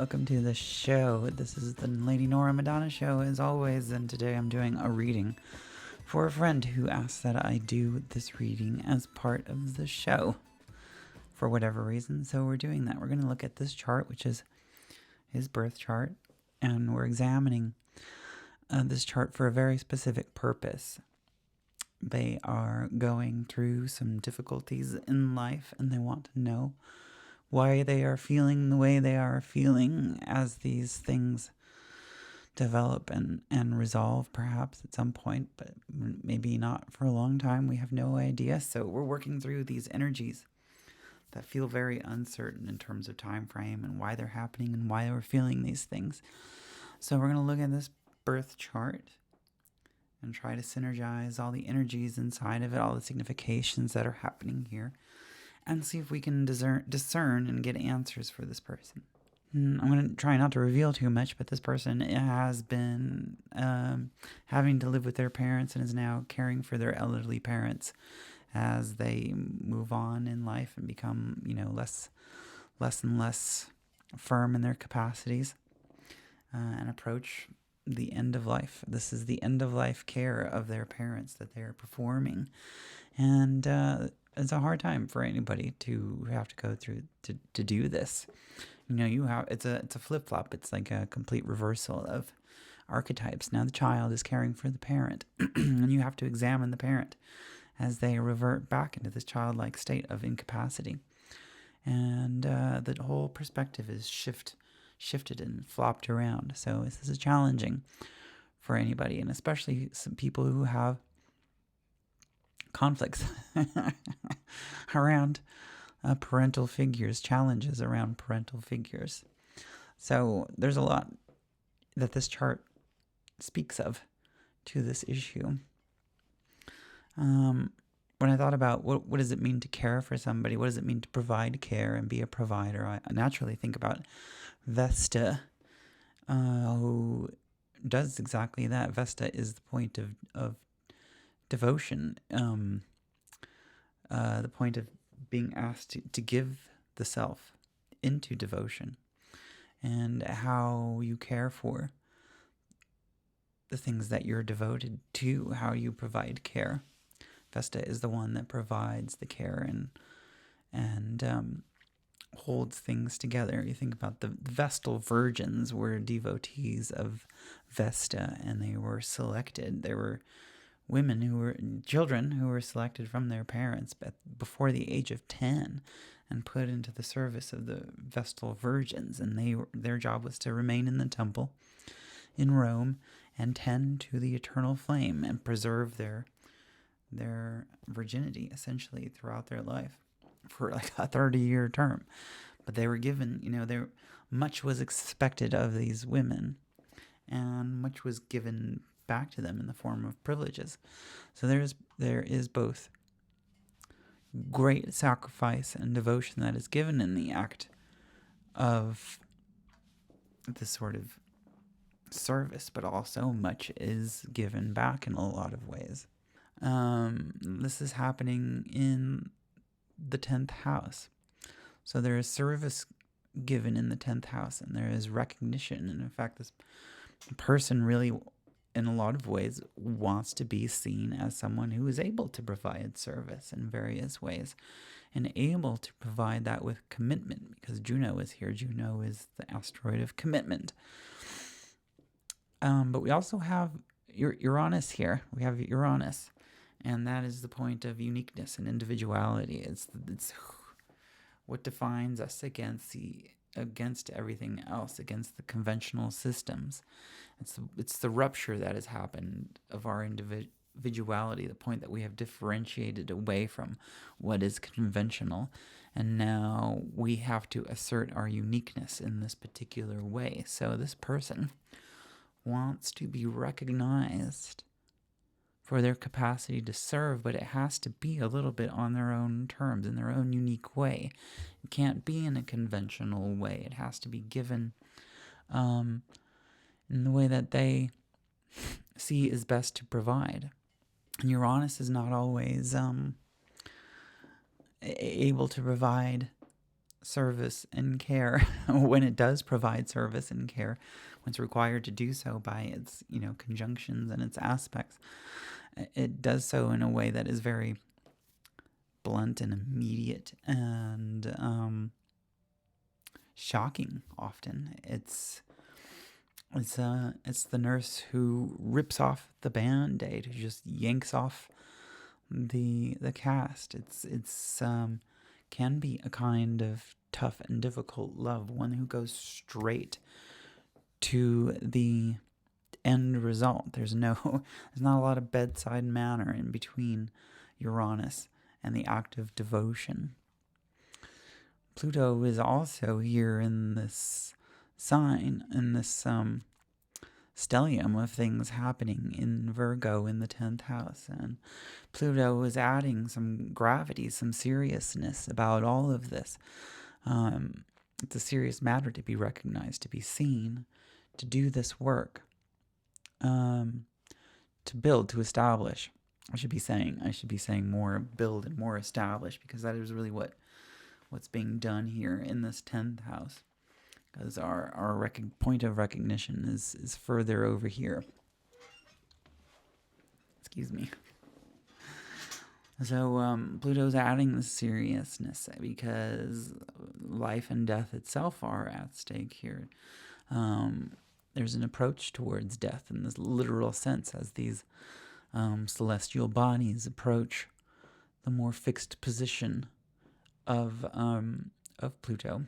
welcome to the show. This is the Lady Nora Madonna show, as always, and today I'm doing a reading for a friend who asked that I do this reading as part of the show for whatever reason. So we're doing that. We're going to look at this chart, which is his birth chart, and we're examining this chart for a very specific purpose. They are going through some difficulties in life, and they want to know why they are feeling the way they are feeling as these things develop and resolve, perhaps at some point, but maybe not for a long time. We have no idea. So we're working through these energies that feel very uncertain in terms of time frame and why they're happening and why we're feeling these things. So we're going to look at this birth chart and try to synergize all the energies inside of it, all the significations that are happening here, and see if we can discern and get answers for this person. I'm going to try not to reveal too much, but this person has been having to live with their parents and is now caring for their elderly parents as they move on in life and become, less and less firm in their capacities and approach the end of life. This is the end of life care of their parents that they're performing. And it's a hard time for anybody to have to go through to do this. It's a flip-flop. It's like a complete reversal of archetypes. Now the child is caring for the parent, and you have to examine the parent as they revert back into this childlike state of incapacity. And the whole perspective is shifted and flopped around. So this is challenging for anybody, and especially some people who have conflicts around parental figures, challenges around parental figures. So there's a lot that this chart speaks of to this issue. When I thought about what does it mean to care for somebody, what does it mean to provide care and be a provider, I naturally think about Vesta, who does exactly that. Vesta is the point of devotion, the point of being asked to give the self into devotion, and how you care for the things that you're devoted to, how you provide care. Vesta is the one that provides the care and holds things together. You think about the Vestal virgins were devotees of Vesta, and they were selected. They were children who were selected from their parents before the age of 10 and put into the service of the Vestal virgins. And their job was to remain in the temple in Rome and tend to the eternal flame and preserve their virginity essentially throughout their life for like a 30-year term. But they were given, much was expected of these women, and much was given back to them in the form of privileges. So there is both great sacrifice and devotion that is given in the act of this sort of service, but also much is given back in a lot of ways. This is happening in the 10th house. So there is service given in the 10th house, and there is recognition. And in fact, this person really, in a lot of ways, wants to be seen as someone who is able to provide service in various ways and able to provide that with commitment, because Juno is here. Juno is the asteroid of commitment. But we also have Uranus here. We have Uranus, and that is the point of uniqueness and individuality. It's what defines us against everything else, against the conventional systems. It's the rupture that has happened of our individuality, the point that we have differentiated away from what is conventional, and now we have to assert our uniqueness in this particular way. So this person wants to be recognized for their capacity to serve, but it has to be a little bit on their own terms, in their own unique way. It can't be in a conventional way. It has to be given in the way that they see is best to provide. And Uranus is not always able to provide service and care, when it does provide service and care, when it's required to do so by its, conjunctions and its aspects, it does so in a way that is very blunt and immediate and shocking. Often, it's the nurse who rips off the Band-Aid, who just yanks off the cast. It's can be a kind of tough and difficult love, one who goes straight to the end result. There's not a lot of bedside manner in between Uranus and the act of devotion. Pluto is also here in this sign, in this stellium of things happening in Virgo in the 10th house. And Pluto is adding some gravity, some seriousness about all of this. It's a serious matter to be recognized, to be seen, to do this work, to build, to establish. I should be saying more build and more establish, because that is really what's being done here in this 10th house. Because our point of recognition is further over here. Excuse me. So Pluto's adding this seriousness because life and death itself are at stake here. There's an approach towards death in this literal sense, as these celestial bodies approach the more fixed position of Pluto.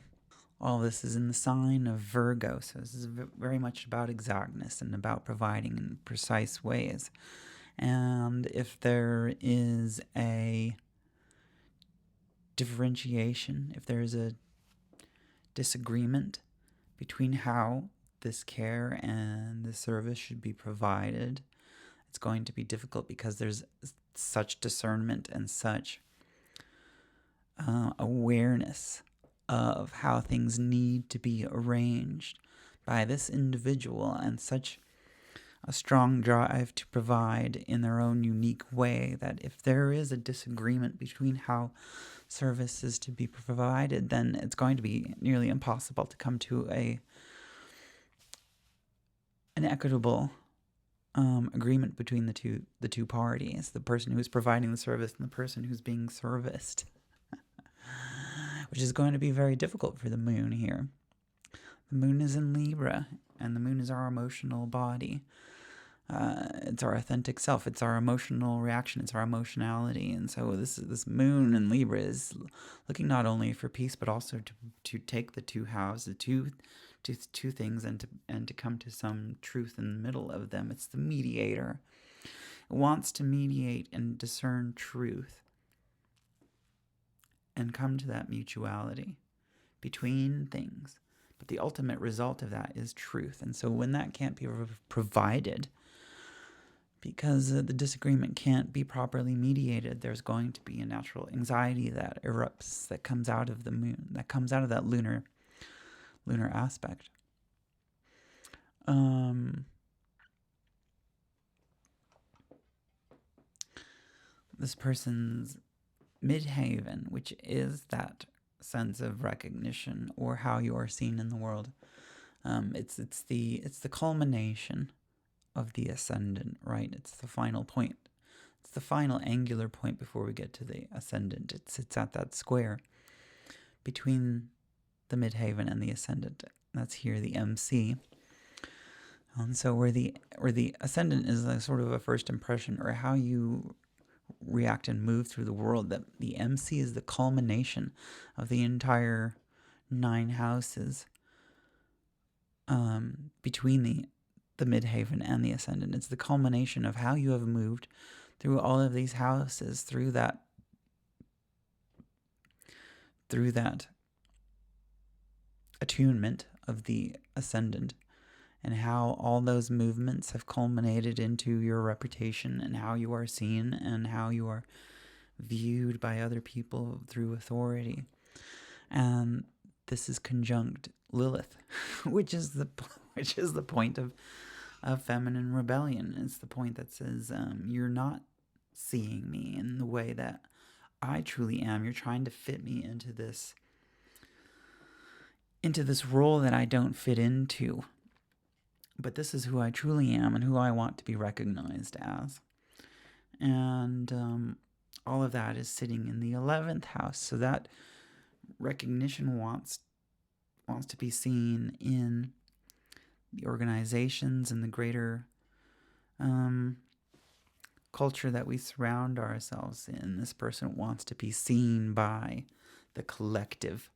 All this is in the sign of Virgo, so this is very much about exactness and about providing in precise ways. And if there is a differentiation, if there is a disagreement between how this care and the service should be provided, it's going to be difficult, because there's such discernment and such awareness of how things need to be arranged by this individual, and such a strong drive to provide in their own unique way, that if there is a disagreement between how service is to be provided, then it's going to be nearly impossible to come to an equitable agreement between the two parties, the person who's providing the service and the person who's being serviced. Which is going to be very difficult for the moon here. The moon is in Libra, and the moon is our emotional body. It's our authentic self. It's our emotional reaction. It's our emotionality. And so this moon in Libra is looking not only for peace, but also to take the two halves, the two things, and to come to some truth in the middle of them. It's the mediator. It wants to mediate and discern truth, and come to that mutuality between things. But the ultimate result of that is truth. And so when that can't be provided, because the disagreement can't be properly mediated, there's going to be a natural anxiety that erupts, that comes out of the moon, that comes out of that lunar aspect. This person's midhaven, which is that sense of recognition or how you are seen in the world. It's the culmination of the ascendant, right? It's the final point. It's the final angular point before we get to the ascendant. It sits at that square between the midhaven and the ascendant. That's here the MC. And so where the ascendant is like sort of a first impression, or how you react and move through the world, that the MC is the culmination of the entire 9 houses between the midhaven and the ascendant. It's the culmination of how you have moved through all of these houses, through that attunement of the ascendant, and how all those movements have culminated into your reputation, and how you are seen, and how you are viewed by other people through authority. And this is conjunct Lilith, which is the point of feminine rebellion. It's the point that says, you're not seeing me in the way that I truly am. You're trying to fit me into this into this role that I don't fit into. But this is who I truly am and who I want to be recognized as. And all of that is sitting in the 11th house. So that recognition wants to be seen in the organizations and the greater culture that we surround ourselves in. This person wants to be seen by the collective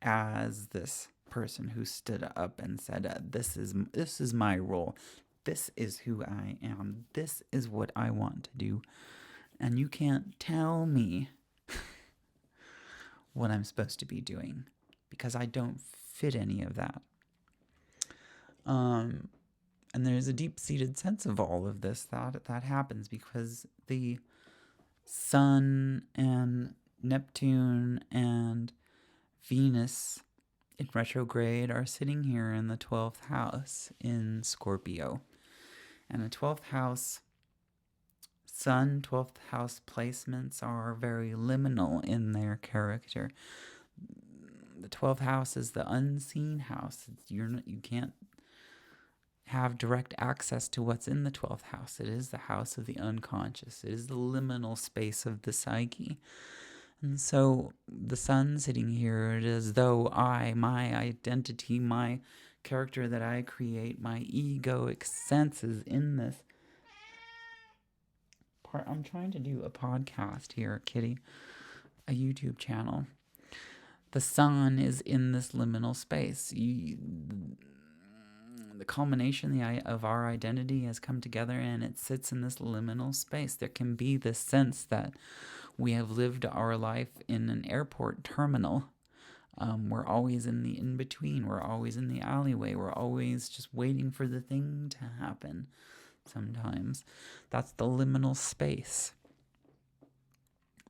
as this person who stood up and said, this is my role. This is who I am. This is what I want to do. And you can't tell me what I'm supposed to be doing because I don't fit any of that. And there's a deep-seated sense of all of this that happens because the Sun and Neptune and Venus in retrograde are sitting here in the 12th house in Scorpio. And the 12th house Sun, 12th house placements are very liminal in their character. The 12th house is the unseen house. You can't have direct access to what's in the 12th house. It is the house of the unconscious. It is the liminal space of the psyche. And so the Sun sitting here, it is as though my identity, my character that I create, my egoic senses in this part. I'm trying to do a podcast here, Kitty, a YouTube channel. The Sun is in this liminal space. The culmination of our identity has come together and it sits in this liminal space. There can be this sense that we have lived our life in an airport terminal. We're always in the in-between. We're always in the alleyway. We're always just waiting for the thing to happen sometimes. That's the liminal space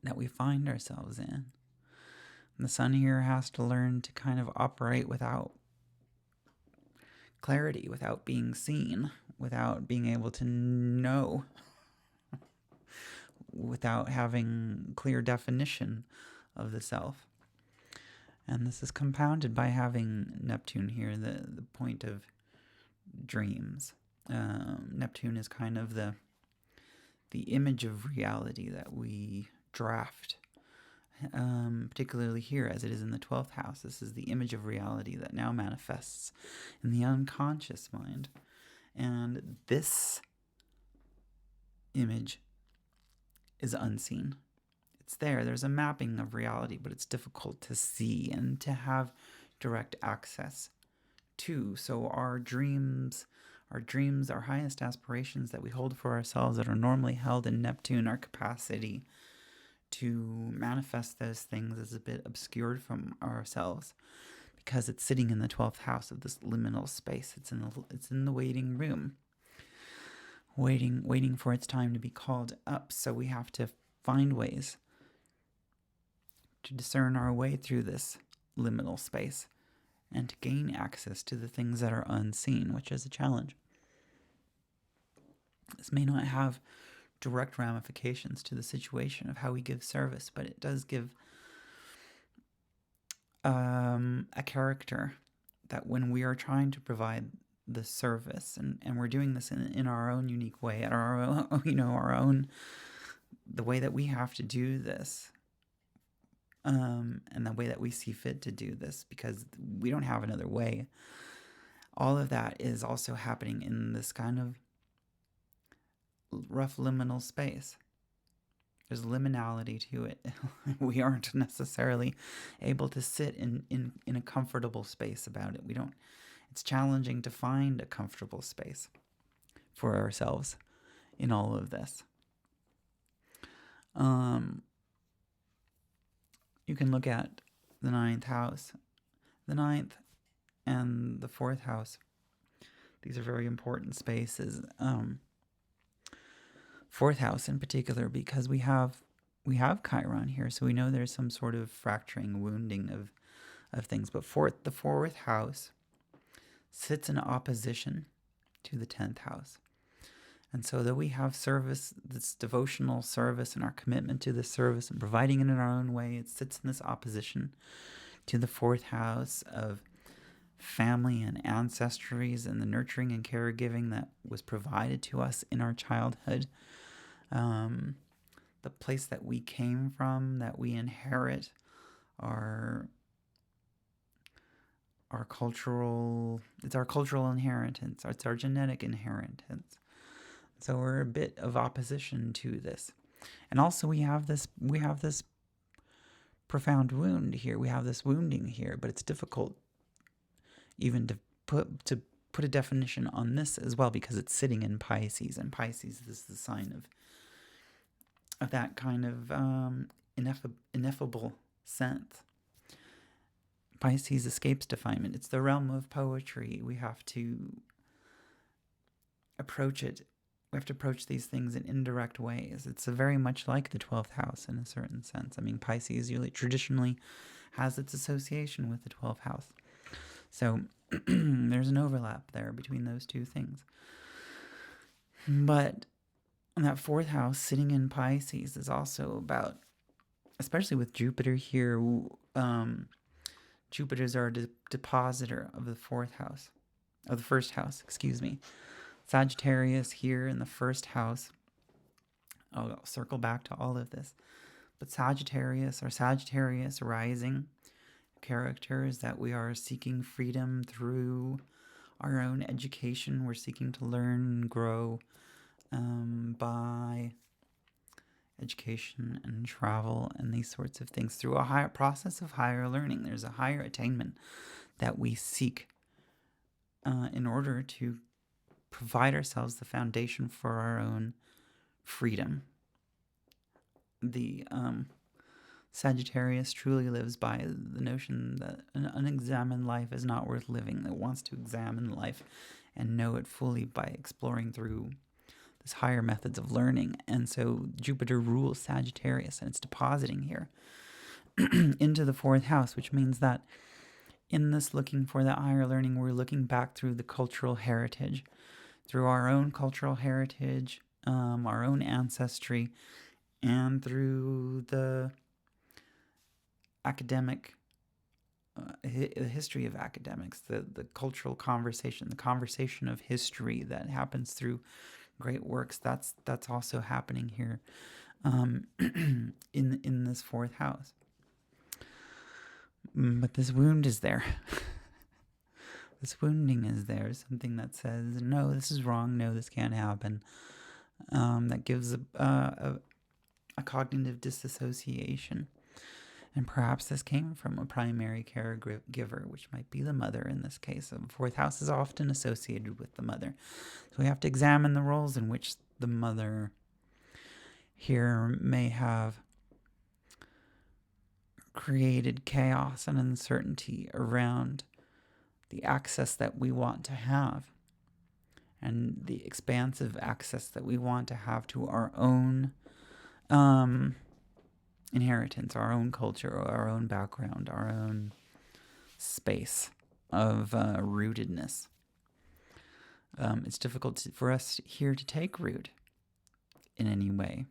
that we find ourselves in. And the Sun here has to learn to kind of operate without clarity, without being seen, without being able to know, without having clear definition of the self. And this is compounded by having Neptune here, the point of dreams. Neptune is kind of the image of reality that we draft, particularly here as it is in the 12th house. This is the image of reality that now manifests in the unconscious mind. And this image is unseen. It's there. There's a mapping of reality, but it's difficult to see and to have direct access to. So our dreams, our highest aspirations that we hold for ourselves that are normally held in Neptune, our capacity to manifest those things is a bit obscured from ourselves because it's sitting in the 12th house of this liminal space. It's in the waiting room, waiting for its time to be called up. So we have to find ways to discern our way through this liminal space and to gain access to the things that are unseen, which is a challenge. This may not have direct ramifications to the situation of how we give service, but it does give a character that when we are trying to provide the service and we're doing this in our own unique way, at our own, our own, the way that we have to do this, and the way that we see fit to do this, because we don't have another way. All of that is also happening in this kind of rough liminal space. There's liminality to it. We aren't necessarily able to sit in a comfortable space about it. It's challenging to find a comfortable space for ourselves in all of this. You can look at the 9th house. The 9th and the 4th house. These are very important spaces. 4th house in particular, because we have Chiron here, so we know there's some sort of fracturing, wounding of things. But the 4th house sits in opposition to the 10th house. And so that we have service, this devotional service and our commitment to this service and providing it in our own way, it sits in this opposition to the fourth house of family and ancestries and the nurturing and caregiving that was provided to us in our childhood. The place that we came from, that we inherit, our cultural, it's our cultural inheritance, it's our genetic inheritance. So we're a bit of opposition to this. And also we have this profound wound here. We have this wounding here, but it's difficult even to put a definition on this as well, because it's sitting in Pisces, and Pisces is the sign of that kind of ineffable sense. Pisces escapes definement. It's the realm of poetry. We have to approach it. We have to approach these things in indirect ways. It's very much like the 12th house in a certain sense. I mean, Pisces usually traditionally has its association with the 12th house. So there's an overlap there between those two things. But that fourth house sitting in Pisces is also about, especially with Jupiter here, Jupiter's our depositor of the fourth house, of the first house, excuse me. Sagittarius here in the first house. I'll circle back to all of this. But Sagittarius, or Sagittarius rising characters, that we are seeking freedom through our own education. We're seeking to learn and grow by education and travel and these sorts of things through a higher process of higher learning. There's a higher attainment that we seek in order to provide ourselves the foundation for our own freedom. The Sagittarius truly lives by the notion that an unexamined life is not worth living, that wants to examine life and know it fully by exploring through this higher methods of learning. And so Jupiter rules Sagittarius, and it's depositing here into the fourth house, which means that in this looking for that higher learning, we're looking back through the cultural heritage, through our own cultural heritage, our own ancestry, and through the academic, the history of academics, the cultural conversation, the conversation of history that happens through great works. That's also happening here in this fourth house. But this wound is there. This wounding is there, something that says, no, this is wrong, no, this can't happen. That gives a cognitive disassociation. And perhaps this came from a primary caregiver, which might be the mother in this case. The fourth house is often associated with the mother. So we have to examine the roles in which the mother here may have created chaos and uncertainty around the access that we want to have, and the expansive access that we want to have to our own inheritance, our own culture, our own background, our own space of rootedness. It's difficult for us here to take root in any way.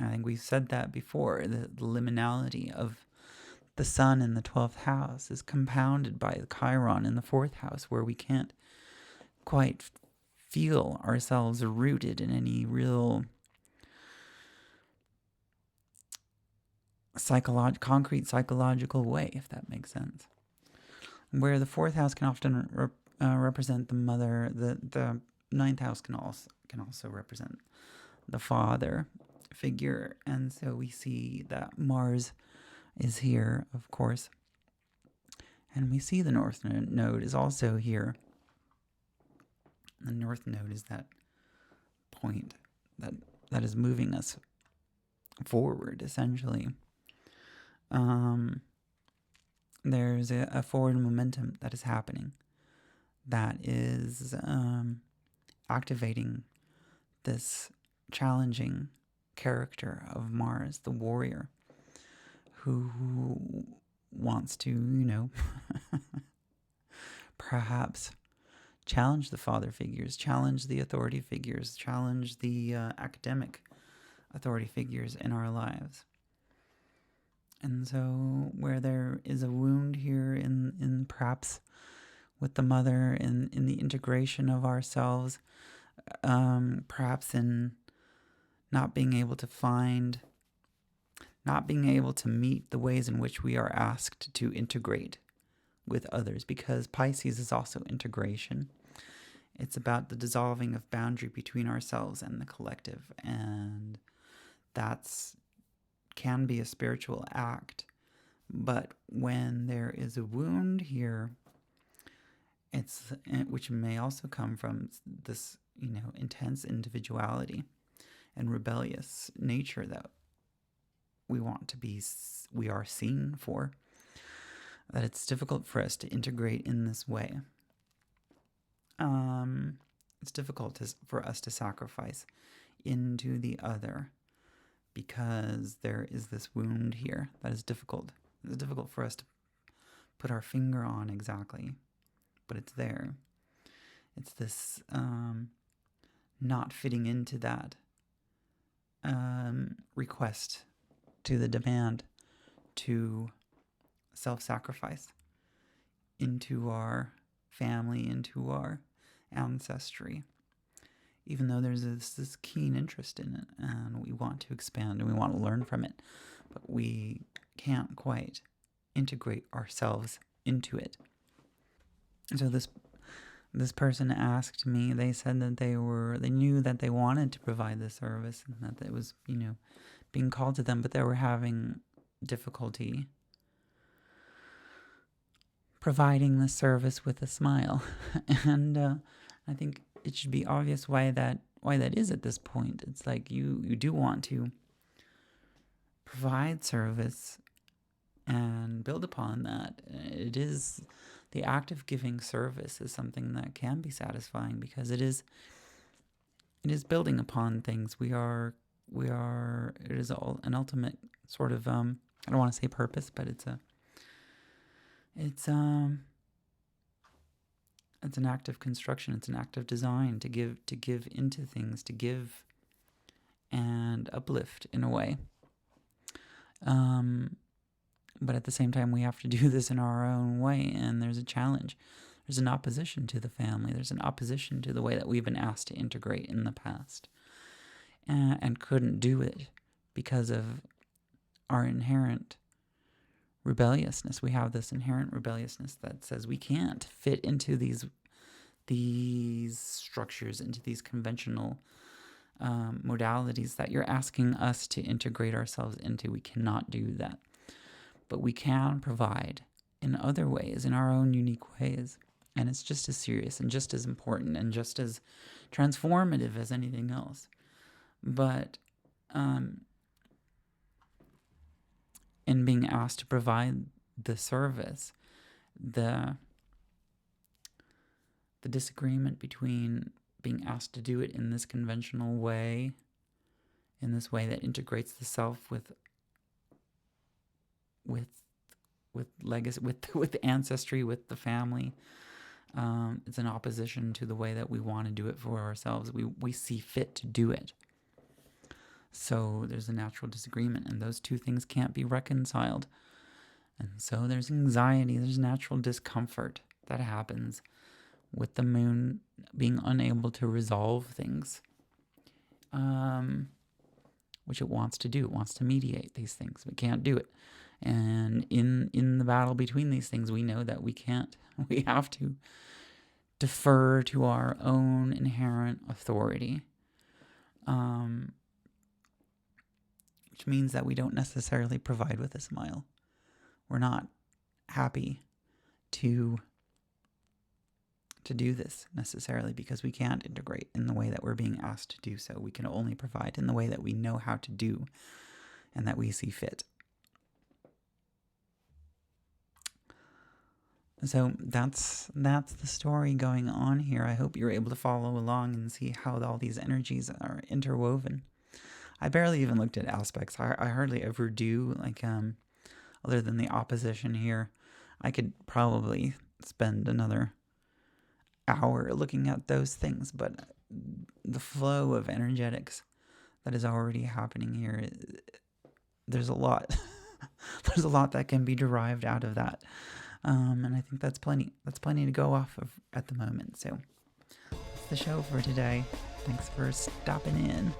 I think we've said that before. The liminality of the sun in the 12th house is compounded by the Chiron in the 4th house, where we can't quite feel ourselves rooted in any real concrete psychological way, if that makes sense. Where the 4th house can often represent the mother, the 9th house can also represent the father figure, and so we see that Mars is here, of course, and we see the North Node is also here. The North Node is that point that is moving us forward, essentially. There's a forward momentum that is happening that is activating this challenging character of Mars, the warrior, who wants to, perhaps challenge the father figures, challenge the authority figures, challenge the academic authority figures in our lives. And so where there is a wound here in perhaps with the mother in the integration of ourselves, perhaps in not being able to meet the ways in which we are asked to integrate with others, because Pisces is also integration. It's about the dissolving of boundary between ourselves and the collective, and that's can be a spiritual act. But when there is a wound here, which may also come from this, intense individuality and rebellious nature that we are seen for, that it's difficult for us to integrate in this way. It's difficult for us to sacrifice into the other because there is this wound here that is difficult. It's difficult for us to put our finger on exactly, but it's there. It's this not fitting into that request, to the demand to self-sacrifice into our family, into our ancestry, even though there's this keen interest in it and we want to expand and we want to learn from it, but we can't quite integrate ourselves into it. So this person asked me, they said that they knew that they wanted to provide the service and that it was, being called to them, but they were having difficulty providing the service with a smile. And I think it should be obvious why that is at this point. It's like you do want to provide service and build upon that. It is the act of giving service is something that can be satisfying because it is building upon things. It is an ultimate sort of I don't want to say purpose, but it's an act of construction. It's an act of design to give into things, to give and uplift in a way. But at the same time, we have to do this in our own way, and there's a challenge. There's an opposition to the family. There's an opposition to the way that we've been asked to integrate in the past, and couldn't do it because of our inherent rebelliousness. We have this inherent rebelliousness that says we can't fit into these structures, into these conventional modalities that you're asking us to integrate ourselves into. We cannot do that. But we can provide in other ways, in our own unique ways. And it's just as serious and just as important and just as transformative as anything else. But in being asked to provide the service, the disagreement between being asked to do it in this conventional way, in this way that integrates the self with legacy, with ancestry, with the family, it's an opposition to the way that we want to do it for ourselves. We see fit to do it. So there's a natural disagreement, and those two things can't be reconciled. And so there's anxiety, there's natural discomfort that happens with the moon being unable to resolve things, which it wants to do. It wants to mediate these things, but can't do it. And in the battle between these things, we know that we can't. We have to defer to our own inherent authority, which means that we don't necessarily provide with a smile. We're not happy to do this necessarily because we can't integrate in the way that we're being asked to do so. We can only provide in the way that we know how to do and that we see fit. So that's the story going on here. I hope you're able to follow along and see how all these energies are interwoven. I barely even looked at aspects. I hardly ever do, other than the opposition here. I could probably spend another hour looking at those things, but the flow of energetics that is already happening here, there's a lot. there's a lot that can be derived out of that. And I think that's plenty. That's plenty to go off of at the moment. So that's the show for today. Thanks for stopping in.